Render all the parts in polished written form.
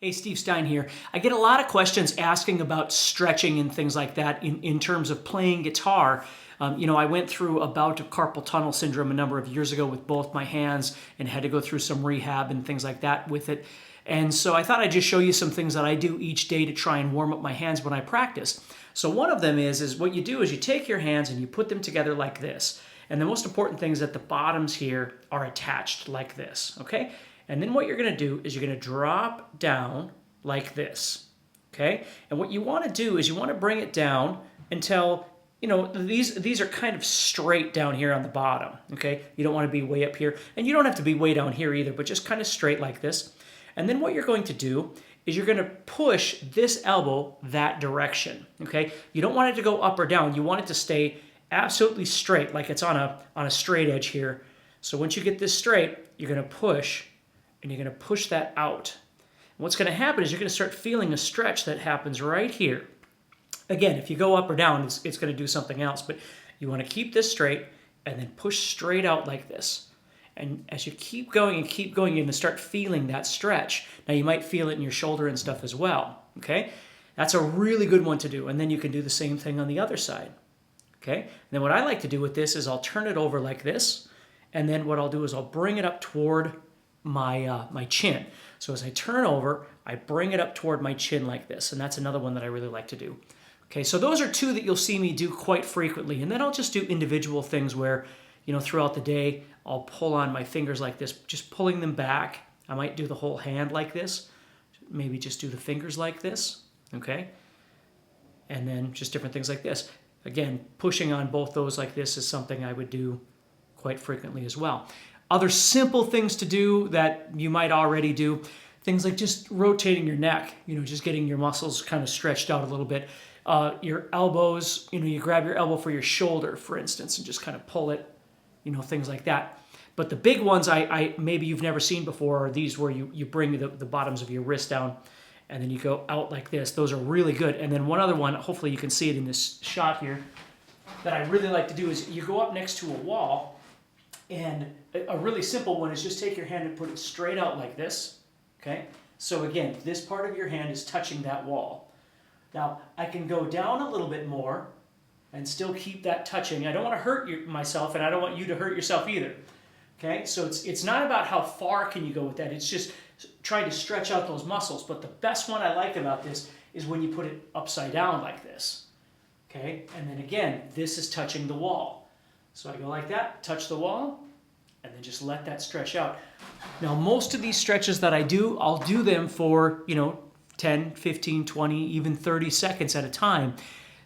Hey, Steve Stine here. I get a lot of questions asking about stretching and things like that in terms of playing guitar. I went through a bout of carpal tunnel syndrome a number of years ago with both my hands and had to go through some rehab and things like that with it. And so I thought I'd just show you some things that I do each day to try and warm up my hands when I practice. So one of them is what you do is you take your hands and you put them together like this. And the most important thing is that the bottoms here are attached like this, okay? And then what you're going to do is you're going to drop down like this, okay? And what you want to do is you want to bring it down until, these are kind of straight down here on the bottom, okay? You don't want to be way up here, and you don't have to be way down here either, but just kind of straight like this. And then what you're going to do is you're going to push this elbow that direction, okay? You don't want it to go up or down. You want it to stay absolutely straight, like it's on a straight edge here. So once you get this straight, you're going to push, and you're going to push that out. And what's going to happen is you're going to start feeling a stretch that happens right here. Again, if you go up or down, it's going to do something else, but you want to keep this straight and then push straight out like this. And as you keep going and keep going, you're going to start feeling that stretch. Now, you might feel it in your shoulder and stuff as well, okay? That's a really good one to do. And then you can do the same thing on the other side, okay? And then what I like to do with this is I'll turn it over like this, and then what I'll do is I'll bring it up toward my chin. So as I turn over, I bring it up toward my chin like this, and that's another one that I really like to do. Okay, so those are two that you'll see me do quite frequently, and then I'll just do individual things where, throughout the day, I'll pull on my fingers like this, just pulling them back. I might do the whole hand like this, maybe just do the fingers like this, okay? And then just different things like this. Again, pushing on both those like this is something I would do quite frequently as well. Other simple things to do that you might already do, things like just rotating your neck, just getting your muscles kind of stretched out a little bit. Your elbows, you grab your elbow for your shoulder, for instance, and just kind of pull it, things like that. But the big ones I maybe you've never seen before are these where you bring the bottoms of your wrist down and then you go out like this. Those are really good. And then one other one, hopefully you can see it in this shot here, that I really like to do is you go up next to a wall. And a really simple one is just take your hand and put it straight out like this, okay? So again, this part of your hand is touching that wall. Now, I can go down a little bit more and still keep that touching. I don't want to hurt myself, and I don't want you to hurt yourself either, okay? So it's not about how far can you go with that. It's just trying to stretch out those muscles. But the best one I like about this is when you put it upside down like this, okay? And then again, this is touching the wall. So I go like that, touch the wall, and then just let that stretch out. Now, most of these stretches that I do, I'll do them for, 10, 15, 20, even 30 seconds at a time.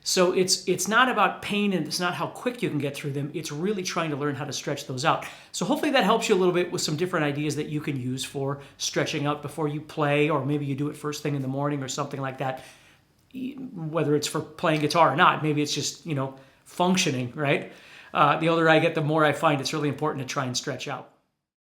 So it's not about pain and it's not how quick you can get through them. It's really trying to learn how to stretch those out. So hopefully that helps you a little bit with some different ideas that you can use for stretching out before you play, or maybe you do it first thing in the morning or something like that, whether it's for playing guitar or not. Maybe it's just, functioning, right? The older I get, the more I find it's really important to try and stretch out.